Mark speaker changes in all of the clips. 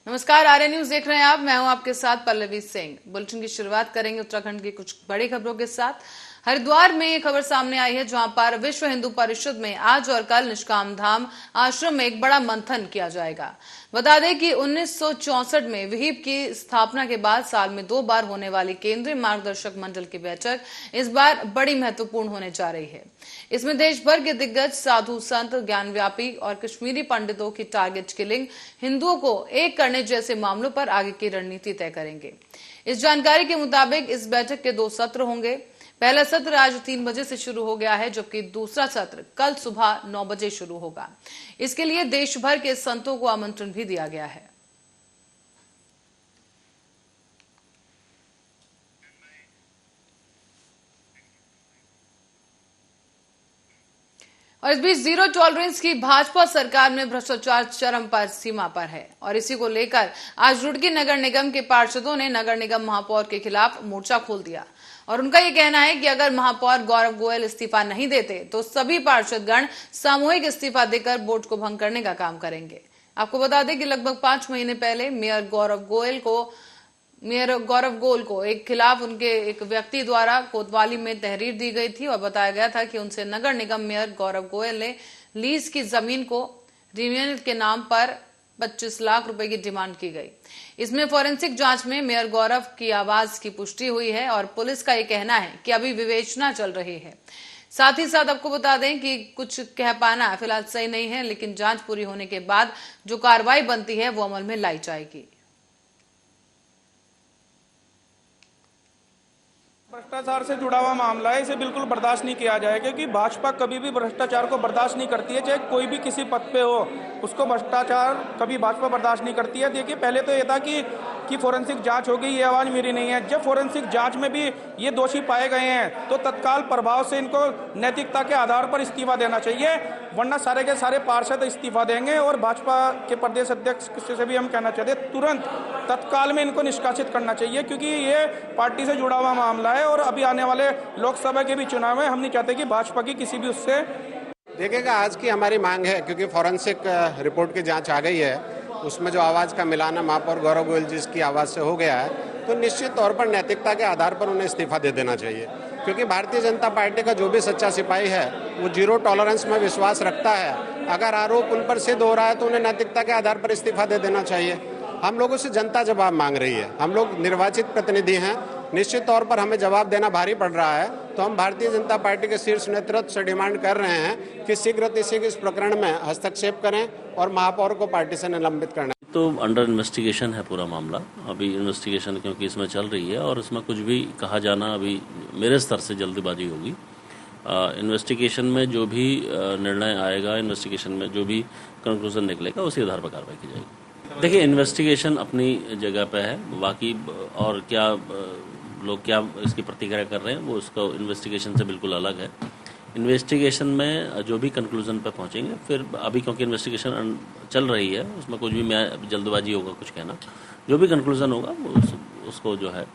Speaker 1: नमस्कार, आर्य न्यूज देख रहे हैं आप। मैं हूं आपके साथ पल्लवी सिंह। बुलेटिन की शुरुआत करेंगे उत्तराखंड की कुछ बड़ी खबरों के साथ। हरिद्वार में एक खबर सामने आई है, जहां पर विश्व हिंदू परिषद में आज और कल निष्काम धाम आश्रम में एक बड़ा मंथन किया जाएगा। बता दें कि 1964 में विहिप की स्थापना के बाद साल में 2 बार होने वाली केंद्रीय मार्गदर्शक मंडल की बैठक इस बार बड़ी महत्वपूर्ण होने जा रही है। इसमें देश भर के दिग्गज साधु संत, ज्ञानव्यापी और कश्मीरी पंडितों की टारगेट किलिंग, हिंदुओं को एक करने जैसे मामलों पर आगे की रणनीति तय करेंगे। इस जानकारी के मुताबिक इस बैठक के 2 सत्र होंगे। पहला सत्र आज 3 बजे से शुरू हो गया है, जबकि दूसरा सत्र कल सुबह 9 बजे शुरू होगा। इसके लिए देश भर के संतों को आमंत्रण भी दिया गया है। और इस बीच जीरो टॉलरेंस की भाजपा सरकार में भ्रष्टाचार चरम पर सीमा पर है, और इसी को लेकर आज रुड़की नगर निगम के पार्षदों ने नगर निगम महापौर के खिलाफ मोर्चा खोल दिया। और उनका ये कहना है कि अगर महापौर गौरव गोयल इस्तीफा नहीं देते तो सभी पार्षदगण सामूहिक इस्तीफा देकर बोर्ड को भंग करने का काम करेंगे। आपको बता दें कि लगभग 5 महीने पहले मेयर गौरव गोयल को एक खिलाफ उनके एक व्यक्ति द्वारा कोतवाली में तहरीर दी गई थी, और बताया गया था कि उनसे नगर निगम मेयर गौरव गोयल ने लीज की जमीन को रिन्यूअल के नाम पर 25 लाख रुपए की डिमांड की गई। इसमें फॉरेंसिक जांच में मेयर गौरव की आवाज की पुष्टि हुई है, और पुलिस का यह कहना है कि अभी विवेचना चल रही है। साथ ही साथ आपको बता दें कि कुछ कह पाना फिलहाल सही नहीं है, लेकिन जांच पूरी होने के बाद जो कार्रवाई बनती है वो अमल में लाई जाएगी।
Speaker 2: भ्रष्टाचार से जुड़ा हुआ मामला है, इसे बिल्कुल बर्दाश्त नहीं किया जाएगा, क्योंकि भाजपा कभी भी भ्रष्टाचार को बर्दाश्त नहीं करती है। चाहे कोई भी किसी पद पे हो, उसको भ्रष्टाचार कभी भाजपा बर्दाश्त नहीं करती है। देखिए, पहले तो ये था कि फोरेंसिक जांच हो गई, ये आवाज मेरी नहीं है। जब फोरेंसिक जांच में भी ये दोषी पाए गए हैं तो तत्काल प्रभाव से इनको नैतिकता के आधार पर इस्तीफा देना चाहिए, वरना सारे के सारे पार्षद इस्तीफा देंगे। और भाजपा के प्रदेश अध्यक्ष से भी हम कहना चाहते हैं, तुरंत तत्काल में इनको निष्कासित करना चाहिए, क्योंकि ये पार्टी से जुड़ा हुआ मामला है। और अभी आने वाले लोकसभा के भी चुनाव में हम नहीं चाहते कि भाजपा की किसी भी उससे।
Speaker 3: देखिएगा, आज की हमारी मांग है, क्योंकि फॉरेंसिक रिपोर्ट की जांच आ गई है, उसमें जो आवाज़ का मिलाना महापौर गौरव गोयल जी की आवाज़ से हो गया है, तो निश्चित तौर पर नैतिकता के आधार पर उन्हें इस्तीफा दे देना चाहिए। क्योंकि भारतीय जनता पार्टी का जो भी सच्चा सिपाही है वो जीरो टॉलरेंस में विश्वास रखता है। अगर आरोप उन पर सिद्ध हो रहा है तो उन्हें नैतिकता के आधार पर इस्तीफा दे देना चाहिए। हम लोगों से जनता जवाब मांग रही है, हम लोग निर्वाचित प्रतिनिधि हैं, निश्चित तौर पर हमें जवाब देना भारी पड़ रहा है। तो हम भारतीय जनता पार्टी के शीर्ष नेतृत्व से डिमांड कर रहे हैं कि शीघ्र इस प्रकरण में हस्तक्षेप करें और महापौर को पार्टी से निलंबित करना।
Speaker 4: तो अंडर इन्वेस्टिगेशन है पूरा मामला, अभी इन्वेस्टिगेशन क्योंकि इसमें चल रही है, और इसमें कुछ भी कहा जाना अभी मेरे स्तर से जल्दबाजी होगी। इन्वेस्टिगेशन में जो भी निर्णय आएगा, इन्वेस्टिगेशन में जो भी कंक्लूजन निकलेगा, उसी आधार पर कार्रवाई की जाएगी। देखिए, इन्वेस्टिगेशन अपनी जगह पे है, बाकी और क्या लोग क्या इसकी प्रतिक्रिया कर रहे हैं वो उसका इन्वेस्टिगेशन से बिल्कुल अलग है। इन्वेस्टिगेशन में जो भी कंक्लूजन पे पहुंचेंगे, फिर अभी क्योंकि इन्वेस्टिगेशन चल रही है, उसमें कुछ भी मैं जल्दबाजी होगा कुछ कहना, जो भी कंक्लूजन होगा उसको जो है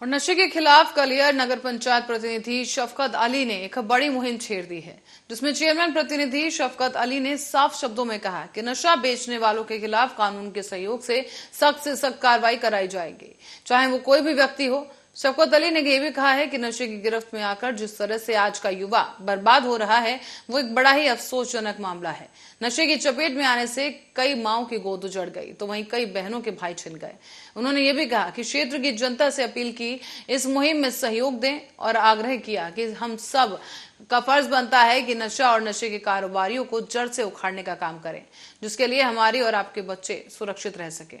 Speaker 1: और नशे के खिलाफ कलियर नगर पंचायत प्रतिनिधि शफकत अली ने एक बड़ी मुहिम छेड़ दी है, जिसमें चेयरमैन प्रतिनिधि शफकत अली ने साफ शब्दों में कहा कि नशा बेचने वालों के खिलाफ कानून के सहयोग से सख्त कार्रवाई कराई जाएगी, चाहे वो कोई भी व्यक्ति हो। शफकत अली ने यह भी कहा है कि नशे की गिरफ्त में आकर जिस तरह से आज का युवा बर्बाद हो रहा है, वो एक बड़ा ही अफसोसजनक मामला है। नशे की चपेट में आने से कई माओं की गोद उजड़ गई, तो वहीं कई बहनों के भाई छिन गए। उन्होंने ये भी कहा कि क्षेत्र की जनता से अपील की इस मुहिम में सहयोग दें, और आग्रह किया कि हम सब का फर्ज बनता है कि नशा और नशे के कारोबारियों को जड़ से उखाड़ने का काम करें, जिसके लिए हमारी और आपके बच्चे सुरक्षित रह सकें।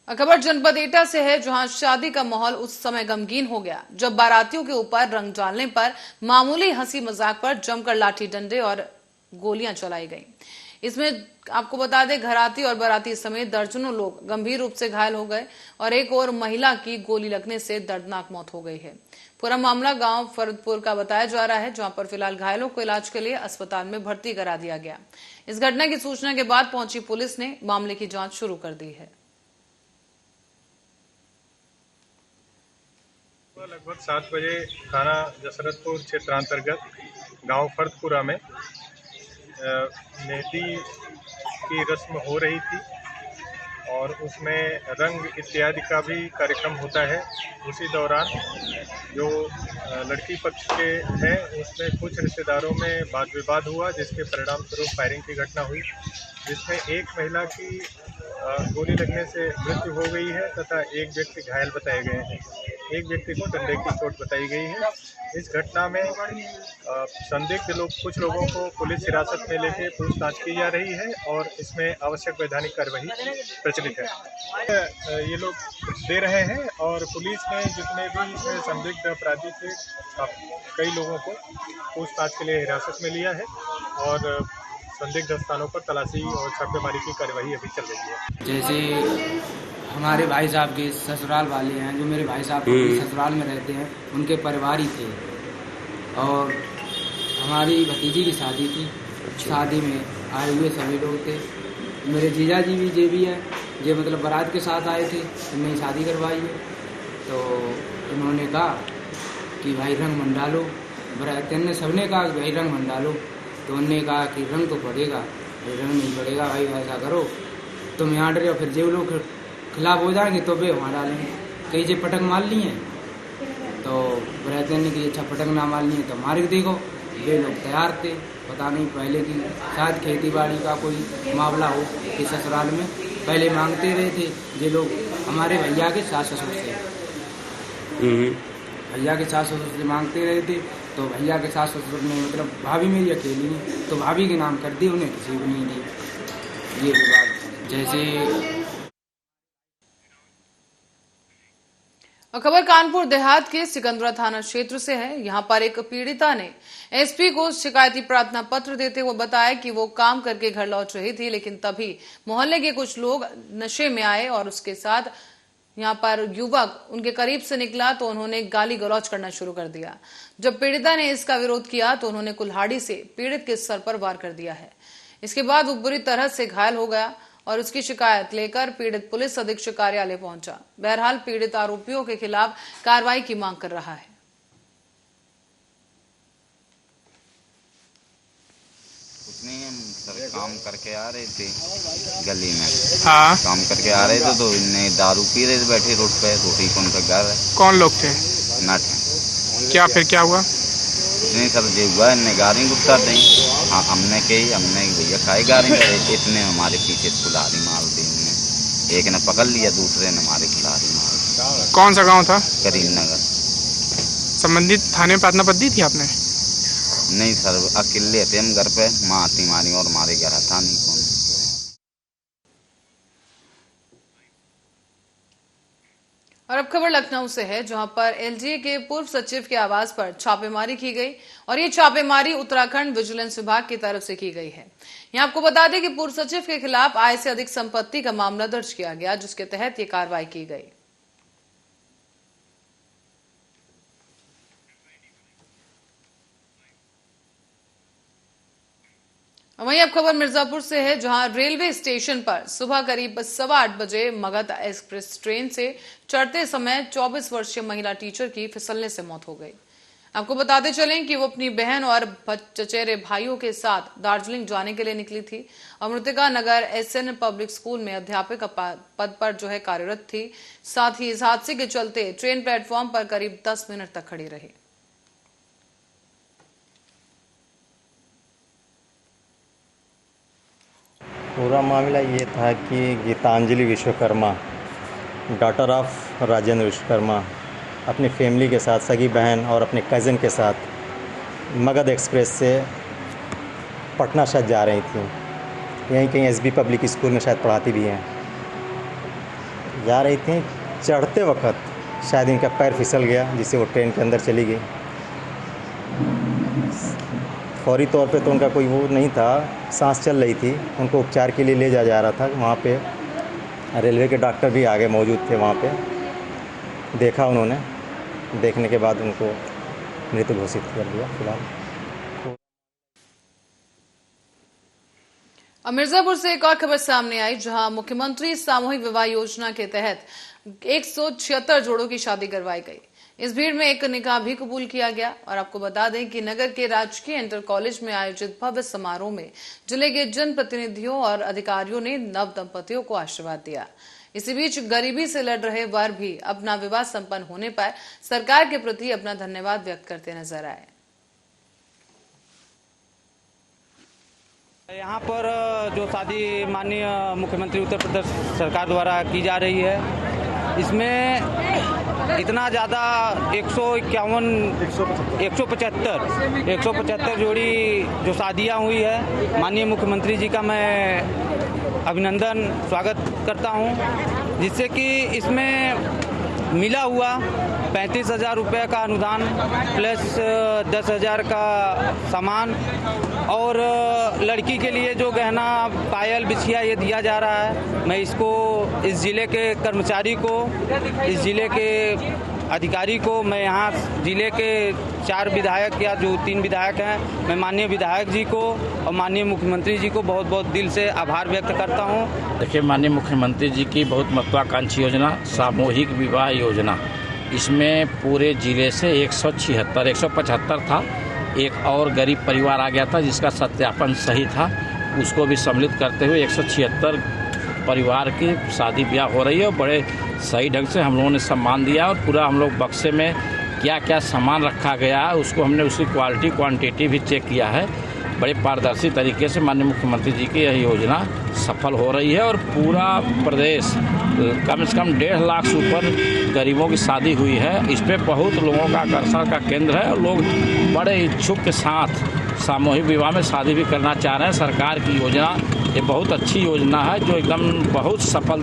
Speaker 1: खबर जनपद एटा से है, जहां शादी का माहौल उस समय गमगीन हो गया जब बारातियों के ऊपर रंग डालने पर मामूली हंसी मजाक पर जमकर लाठी डंडे और गोलियां चलाई गईं। इसमें आपको बता दें, घराती और बाराती समेत दर्जनों लोग गंभीर रूप से घायल हो गए, और एक और महिला की गोली लगने से दर्दनाक मौत हो गई है। पूरा मामला गांव फरदपुर का बताया जा रहा है, जहां पर फिलहाल घायलों को इलाज के लिए अस्पताल में भर्ती करा दिया गया। इस घटना की सूचना के बाद पहुंची पुलिस ने मामले की जांच शुरू कर दी है।
Speaker 5: सुबह लगभग 7 बजे थाना जसरतपुर क्षेत्रांतर्गत गांव फर्दपुरा में मेहंदी की रस्म हो रही थी और उसमें रंग इत्यादि का भी कार्यक्रम होता है। उसी दौरान जो लड़की पक्ष के हैं उसमें कुछ रिश्तेदारों में वाद विवाद हुआ, जिसके परिणाम स्वरूप फायरिंग की घटना हुई, जिसमें एक महिला की गोली लगने से मृत्यु हो गई है तथा एक व्यक्ति घायल बताए गए हैं। एक व्यक्ति को डंडे की चोट बताई गई है। इस घटना में संदिग्ध कुछ लोगों को पुलिस हिरासत में लेके पूछताछ की जा रही है और इसमें आवश्यक वैधानिक कार्यवाही प्रचलित है। ये लोग दे रहे हैं और पुलिस ने जितने भी संदिग्ध अपराधी थे कई लोगों को पूछताछ के लिए हिरासत में लिया है और संदिग्ध स्थानों पर तलाशी और छापेमारी की कार्यवाही अभी चल रही है।
Speaker 6: जैसे हमारे भाई साहब के ससुराल वाले हैं, जो मेरे भाई साहब ससुराल में रहते हैं, उनके परिवार ही थे और हमारी भतीजी की शादी थी। शादी में आए हुए सभी लोग थे। मेरे जीजा जी भी है, ये मतलब बारात के साथ आए थे, इन्हें शादी करवाई है। तो इन्होंने कहा कि भाई रंग मन डालो, बरातियों ने सबने कहा कि भाई रंग मन डालो। तो उन्होंने कहा कि रंग तो पड़ेगा, भाई रंग नहीं पड़ेगा भाई, ऐसा करो तुम यहाँ डरे हो, फिर जो लोग खिलाफ हो जाएंगे तो वे वहाँ डालेंगे। कई जे पटक मार ली हैं तो बरातियों ने कि अच्छा पटक ना मार ली है तो मार के देखो। वे लोग तैयार थे, पता नहीं पहले की शायद खेती बाड़ी का कोई मामला हो कि ससुराल में पहले मांगते रहे थे। ये लोग हमारे भैया के सास ससुर से, भैया के सास ससुर से मांगते रहे थे। तो भैया के सास ससुर ने मतलब भाभी मेरी अकेली नहीं, तो भाभी के नाम कर दी, उन्हें किसी को नहीं दी। ये विवाद जैसे।
Speaker 1: और खबर कानपुर देहात के सिकंदरा थाना क्षेत्र से है। यहां पर एक पीड़िता ने एसपी को शिकायती प्रार्थना पत्र देते हुए बताया कि वो काम करके घर लौट रही थी, लेकिन तभी मोहल्ले के कुछ लोग नशे में आए और उसके साथ यहां पर युवक उनके करीब से निकला तो उन्होंने गाली गलौज करना शुरू कर दिया। जब पीड़िता ने इसका विरोध किया तो उन्होंने कुल्हाड़ी से पीड़ित के सर पर वार कर दिया है। इसके बाद वो बुरी तरह से घायल हो गया और उसकी शिकायत लेकर पीड़ित पुलिस अधीक्षक कार्यालय पहुंचा। बहरहाल पीड़ित आरोपियों के खिलाफ कार्रवाई की मांग कर रहा है।
Speaker 7: सर काम करके आ रहे थे गली में। हाँ, काम करके आ रहे थे तो इनने दारू पी रहे थे बैठे रोड पे। रोटी कौन का घर है। कौन लोग थे? नट। क्या फिर क्या हुआ? नहीं सर जो हुआ इनने गाड़ी गुप्ता दी। हाँ हमने कही, हमने भैया खाई गाड़ी करे, इतने हमारे पीछे कुल्हाड़ी मार दी। एक ने पकड़ लिया, दूसरे ने हमारे कुल्हाड़ी मार। कौन सा गाँव था? करीमनगर। संबंधित थाने में प्रार्थना पत्र दी थी आपने? नहीं सर, अकेले थे हम घर पे, माँ आती मारी और हमारे घर था नहीं कौन।
Speaker 1: और अब खबर लखनऊ से है, जहां पर एलजीए के पूर्व सचिव के आवास पर छापेमारी की गई और ये छापेमारी उत्तराखंड विजिलेंस विभाग की तरफ से की गई है। यहां आपको बता दें कि पूर्व सचिव के खिलाफ आय से अधिक संपत्ति का मामला दर्ज किया गया, जिसके तहत ये कार्रवाई की गई। वहीं अब खबर मिर्जापुर से है, जहां रेलवे स्टेशन पर सुबह करीब 8:15 बजे मगध एक्सप्रेस ट्रेन से चढ़ते समय 24 वर्षीय महिला टीचर की फिसलने से मौत हो गई। आपको बताते चलें कि वो अपनी बहन और चचेरे भाइयों के साथ दार्जिलिंग जाने के लिए निकली थी और मृतका नगर एसएन पब्लिक स्कूल में अध्यापक पद पर कार्यरत थी। साथ ही इस हादसे के चलते ट्रेन प्लेटफॉर्म पर करीब 10 मिनट तक खड़ी रही।
Speaker 8: पूरा मामला ये था कि गीतांजलि विश्वकर्मा, डॉटर ऑफ राजेंद्र विश्वकर्मा, अपनी फैमिली के साथ, सगी बहन और अपने कज़न के साथ मगध एक्सप्रेस से पटना शायद जा रही थी। यहीं कहीं एसबी पब्लिक स्कूल में शायद पढ़ाती भी हैं। जा रही थी, चढ़ते वक्त शायद इनका पैर फिसल गया, जिससे वो ट्रेन के अंदर चली गई। फौरी तौर पे तो उनका कोई वो नहीं था, सांस चल रही थी, उनको उपचार के लिए ले जा रहा था। वहाँ पे रेलवे के डॉक्टर भी आगे मौजूद थे। वहाँ पे देखा उन्होंने, देखने के बाद उनको मृत घोषित कर दिया। फिलहाल
Speaker 1: मिर्जापुर से एक और खबर सामने आई, जहां मुख्यमंत्री सामूहिक विवाह योजना के तहत 176 जोड़ों की शादी करवाई गई। इस भीड़ में एक निकाह भी कबूल किया गया। और आपको बता दें कि नगर के राजकीय इंटर कॉलेज में आयोजित भव्य समारोह में जिले के जनप्रतिनिधियों और अधिकारियों ने नव दंपतियों को आशीर्वाद दिया। इसी बीच गरीबी से लड़ रहे वर भी अपना विवाह संपन्न होने पर सरकार के प्रति अपना धन्यवाद व्यक्त करते नजर आए।
Speaker 9: यहाँ पर जो शादी माननीय मुख्यमंत्री उत्तर प्रदेश सरकार द्वारा की जा रही है, इसमें इतना ज़्यादा 175 जोड़ी जो शादियाँ हुई है, माननीय मुख्यमंत्री जी का मैं अभिनंदन स्वागत करता हूँ, जिससे कि इसमें मिला हुआ 35,000 रुपये का अनुदान प्लस 10,000 का सामान और लड़की के लिए जो गहना पायल बिछिया ये दिया जा रहा है। मैं इसको इस ज़िले के कर्मचारी को, इस ज़िले के अधिकारी को, मैं यहाँ ज़िले के 4 विधायक या जो 3 विधायक हैं, मैं माननीय विधायक जी को और माननीय मुख्यमंत्री जी को बहुत बहुत दिल से आभार व्यक्त करता हूँ।
Speaker 10: देखिए, माननीय मुख्यमंत्री जी की बहुत महत्वाकांक्षी योजना सामूहिक विवाह योजना, इसमें पूरे ज़िले से 175 था। एक और गरीब परिवार आ गया था जिसका सत्यापन सही था, उसको भी सम्मिलित करते हुए 176 परिवार की शादी ब्याह हो रही है और बड़े सही ढंग से हम लोगों ने सम्मान दिया। और पूरा हम लोग बक्से में क्या क्या सामान रखा गया है उसको हमने उसकी क्वालिटी क्वांटिटी भी चेक किया है। बड़े पारदर्शी तरीके से माननीय मुख्यमंत्री जी की यह योजना सफल हो रही है और पूरा प्रदेश कम से कम 1.5 लाख से ऊपर गरीबों की शादी हुई है। इस पर बहुत लोगों का आकर्षण का केंद्र है और लोग बड़े इच्छुक के साथ सामूहिक विवाह में शादी भी करना चाह रहे हैं। सरकार की योजना ये बहुत अच्छी योजना है जो एकदम बहुत सफल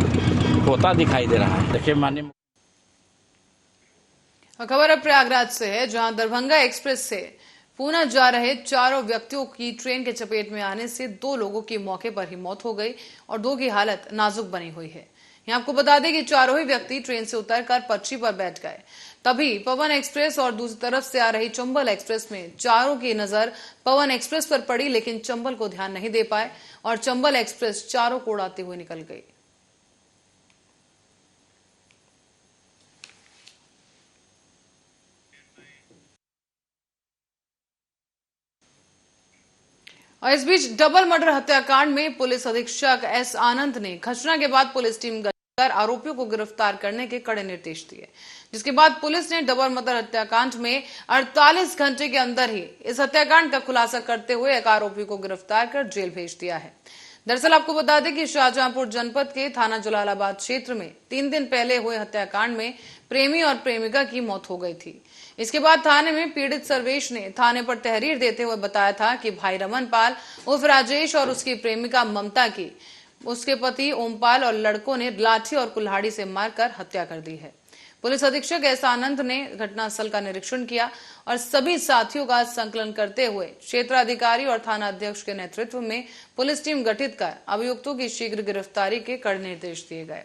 Speaker 10: होता दिखाई दे रहा है। देखिए माननीय
Speaker 1: खबर अब प्रयागराज से है, जहां दरभंगा एक्सप्रेस से पूना जा रहे 4 व्यक्तियों की ट्रेन के चपेट में आने से 2 लोगों की मौके पर ही मौत हो गई और 2 की हालत नाजुक बनी हुई है। यहाँ आपको बता दें कि चारों ही व्यक्ति ट्रेन से उतरकर पटरी पर बैठ गए। तभी पवन एक्सप्रेस और दूसरी तरफ से आ रही चंबल एक्सप्रेस में चारों की नजर पवन एक्सप्रेस पर पड़ी, लेकिन चंबल को ध्यान नहीं दे पाए और चंबल एक्सप्रेस चारों को उड़ाते हुए निकल गई। और इस बीच डबल मर्डर हत्याकांड में पुलिस अधीक्षक एस आनंद ने घटना के बाद पुलिस टीम गठित कर आरोपियों को गिरफ्तार करने के कड़े निर्देश दिए, जिसके बाद पुलिस ने डबल मर्डर हत्याकांड में 48 घंटे के अंदर ही इस हत्याकांड का खुलासा करते हुए एक आरोपी को गिरफ्तार कर जेल भेज दिया है। दरअसल आपको बता दें कि शाहजहांपुर जनपद के थाना जलालाबाद क्षेत्र में 3 दिन पहले हुए हत्याकांड में प्रेमी और प्रेमिका की मौत हो गई थी। इसके बाद थाने में पीड़ित सर्वेश ने थाने पर तहरीर देते हुए बताया था कि भाई रमन पाल उर्फ राजेश और उसकी प्रेमिका ममता की उसके पति ओमपाल और लड़कों ने लाठी और कुल्हाड़ी से मारकर हत्या कर दी है। पुलिस अधीक्षक एस आनंद ने घटनास्थल का निरीक्षण किया और सभी साथियों का संकलन करते हुए क्षेत्राधिकारी और थाना अध्यक्ष के नेतृत्व में पुलिस टीम गठित कर अभियुक्तों की शीघ्र गिरफ्तारी के कड़े निर्देश दिए गए।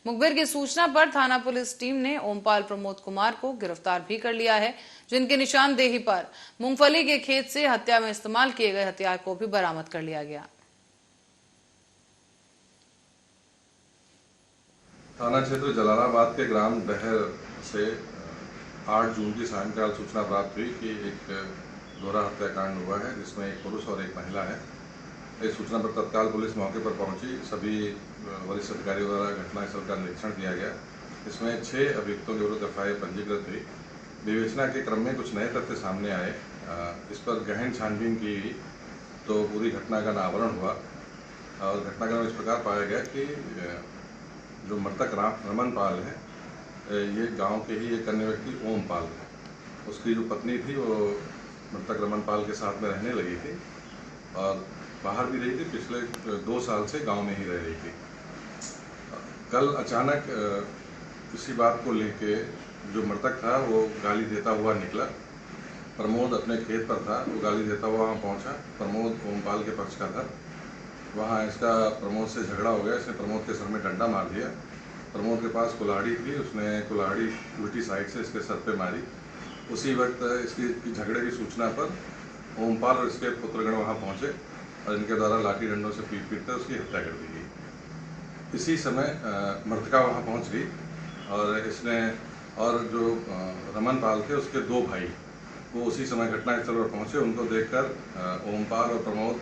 Speaker 1: मुखबिर की सूचना पर थाना पुलिस टीम ने ओमपाल प्रमोद कुमार को गिरफ्तार भी कर लिया है, जिनकी निशानदेही पर मूंगफली के खेत से हत्या में इस्तेमाल किए गए हथियार को भी बरामद कर लिया गया।
Speaker 11: थाना क्षेत्र जलालाबाद के ग्राम डहर से 8 जून की सायंकाल सूचना प्राप्त हुई कि एक दोहरा हत्याकांड हुआ है जिसमें एक पुरुष और एक महिला है। इस सूचना पर तत्काल पुलिस मौके पर पहुंची। सभी वरिष्ठ अधिकारियों द्वारा घटनास्थल का निरीक्षण किया गया। इसमें 6 अभियुक्तों के विरुद्ध एफआईआर पंजीकृत हुई। विवेचना के क्रम में कुछ नए तथ्य सामने आए। इस पर गहन छानबीन की तो पूरी घटना का अनावरण हुआ और घटनाक्रम इस प्रकार पाया गया कि जो मृतक रमन पाल है, ये गांव के ही एक अन्य व्यक्ति ओम पाल है। उसकी जो पत्नी थी वो मृतक रमन पाल के साथ में रहने लगी थी और बाहर भी रही थी। पिछले 2 साल से गांव में ही रह रही थी। कल अचानक किसी बात को लेके जो मृतक था वो गाली देता हुआ निकला। प्रमोद अपने खेत पर था, वो गाली देता हुआ वहाँ पहुँचा। प्रमोद ओमपाल के पक्ष का था। वहाँ इसका प्रमोद से झगड़ा हो गया। इसने प्रमोद के सर में डंडा मार दिया। प्रमोद के पास कुल्हाड़ी थी, उसने कुल्हाड़ी उल्टी साइड से इसके सर पे मारी। उसी वक्त इसकी झगड़े की सूचना पर ओमपाल और इसके पुत्रगण वहाँ पहुँचे और इनके द्वारा लाठी डंडों से पीट कर उसकी हत्या कर दी गई। इसी समय मृतका वहाँ पहुँच गई और इसने और जो रमन पाल थे उसके 2 भाई वो उसी समय घटनास्थल पर पहुंचे। उनको देखकर ओमपाल और प्रमोद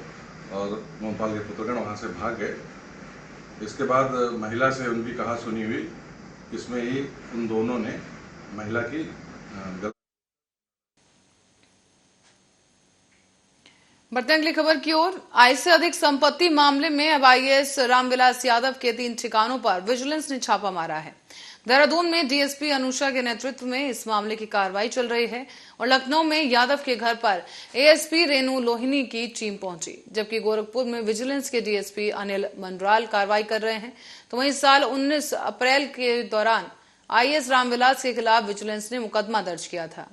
Speaker 11: और ओमपाल के पुत्रगण वहां से भाग गए। इसके बाद महिला से उनकी कहा सुनी हुई, इसमें ही उन दोनों ने महिला की
Speaker 1: बढ़ते हैं अगली खबर की ओर। आय से अधिक संपत्ति मामले में अब आईएएस रामविलास यादव के 3 ठिकानों पर विजिलेंस ने छापा मारा है। देहरादून में डीएसपी अनुषा के नेतृत्व में इस मामले की कार्रवाई चल रही है और लखनऊ में यादव के घर पर एएसपी रेणु लोहिनी की टीम पहुंची, जबकि गोरखपुर में विजिलेंस के डीएसपी अनिल मंडराल कार्रवाई कर रहे हैं। तो वहीं साल 19 अप्रैल के दौरान आईएएस रामविलास के खिलाफ विजिलेंस ने मुकदमा दर्ज किया था।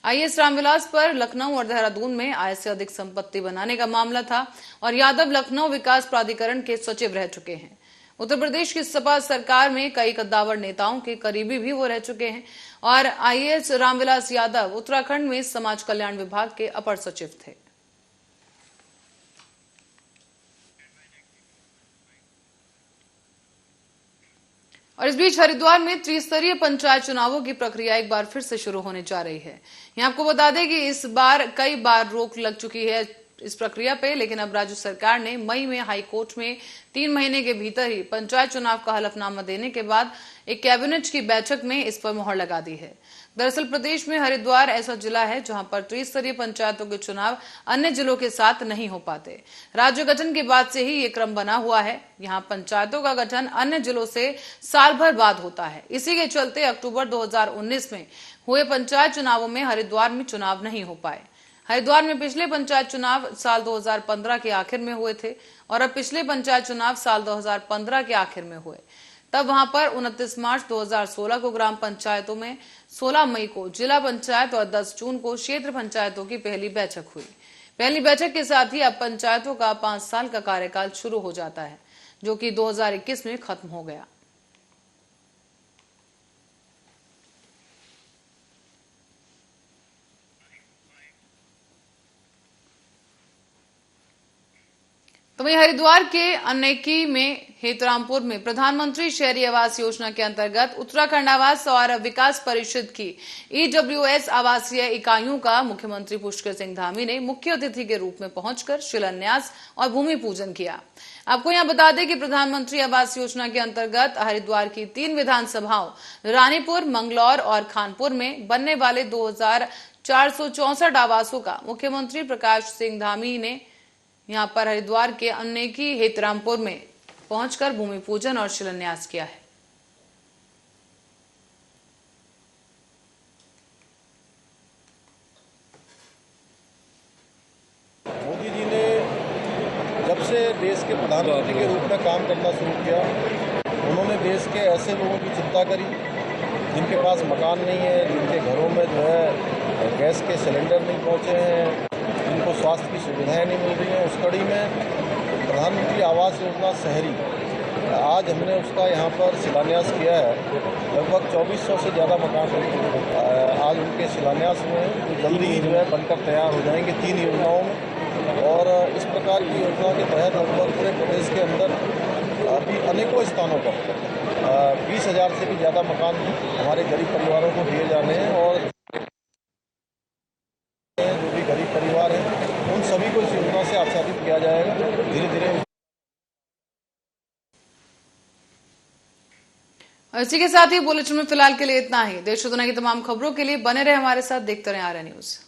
Speaker 1: आईएएस रामविलास पर लखनऊ और देहरादून में आय से अधिक संपत्ति बनाने का मामला था और यादव लखनऊ विकास प्राधिकरण के सचिव रह चुके हैं। उत्तर प्रदेश की सपा सरकार में कई कद्दावर नेताओं के करीबी भी वो रह चुके हैं और आईएएस रामविलास यादव उत्तराखंड में समाज कल्याण विभाग के अपर सचिव थे। और इस बीच हरिद्वार में त्रिस्तरीय पंचायत चुनावों की प्रक्रिया एक बार फिर से शुरू होने जा रही है। यहाँ आपको बता दें कि इस बार कई बार रोक लग चुकी है इस प्रक्रिया पे, लेकिन अब राज्य सरकार ने मई में हाई कोर्ट में 3 महीने के भीतर ही पंचायत चुनाव का हलफनामा देने के बाद एक कैबिनेट की बैठक में इस पर मुहर लगा दी है। दरअसल प्रदेश में हरिद्वार ऐसा जिला है जहां पर त्रिस्तरीय पंचायतों के चुनाव अन्य जिलों के साथ नहीं हो पाते। राज्य गठन के बाद से ही ये क्रम बना हुआ है। यहाँ पंचायतों का गठन अन्य जिलों से साल भर बाद होता है। इसी के चलते अक्टूबर 2019 में हुए पंचायत चुनावों में हरिद्वार में चुनाव नहीं हो पाए। हरिद्वार में पिछले पंचायत चुनाव साल 2015 के आखिर में हुए थे और अब पिछले पंचायत चुनाव साल 2015 के आखिर में हुए। तब वहां पर 29 मार्च 2016 को ग्राम पंचायतों में, 16 मई को जिला पंचायत और 10 जून को क्षेत्र पंचायतों की पहली बैठक हुई। पहली बैठक के साथ ही अब पंचायतों का 5 साल का कार्यकाल शुरू हो जाता है, जो कि 2021 में खत्म हो गया। तो वहीं हरिद्वार के अनेकी में हेतरामपुर में प्रधानमंत्री शहरी आवास योजना के अंतर्गत उत्तराखंड आवास और विकास परिषद की ईडब्ल्यूएस आवासीय इकाइयों का मुख्यमंत्री पुष्कर सिंह धामी ने मुख्य अतिथि के रूप में पहुंचकर शिलान्यास और भूमि पूजन किया। आपको यहां बता दें कि प्रधानमंत्री आवास योजना के अंतर्गत हरिद्वार की 3 विधानसभाओं रानीपुर, मंगलौर और खानपुर में बनने वाले 2464 आवासों का मुख्यमंत्री प्रकाश सिंह धामी ने यहां पर हरिद्वार के अनेकी हेतरामपुर में पहुंचकर भूमि पूजन और शिलान्यास किया है।
Speaker 12: मोदी जी ने जब से देश के प्रधानमंत्री के रूप में काम करना शुरू किया, उन्होंने देश के ऐसे लोगों की चिंता करी जिनके पास मकान नहीं है, जिनके घरों में जो है गैस के सिलेंडर नहीं पहुंचे हैं, जिनको स्वास्थ्य की सुविधाएं नहीं मिल रही हैं। उस कड़ी में प्रधानमंत्री आवास योजना शहरी, आज हमने उसका यहाँ पर शिलान्यास किया है। लगभग 2400 से ज़्यादा मकान आज उनके शिलान्यास में जो जल्दी ही जो है बनकर तैयार हो जाएंगे 3 योजनाओं में। और इस प्रकार की योजना के तहत लगभग पूरे प्रदेश के अंदर अभी अनेकों स्थानों पर 20,000 से भी ज़्यादा मकान हमारे गरीब परिवारों को दिए जाने हैं। और जो भी गरीब परिवार हैं उन सभी को इस योजना से आच्छादित किया जाएगा। धीरे धीरे
Speaker 1: इसी के साथ ही बुलेटिन में फिलहाल के लिए इतना ही। देश और दुनिया की तमाम खबरों के लिए बने रहे हमारे साथ, देखते रहें आर्या न्यूज।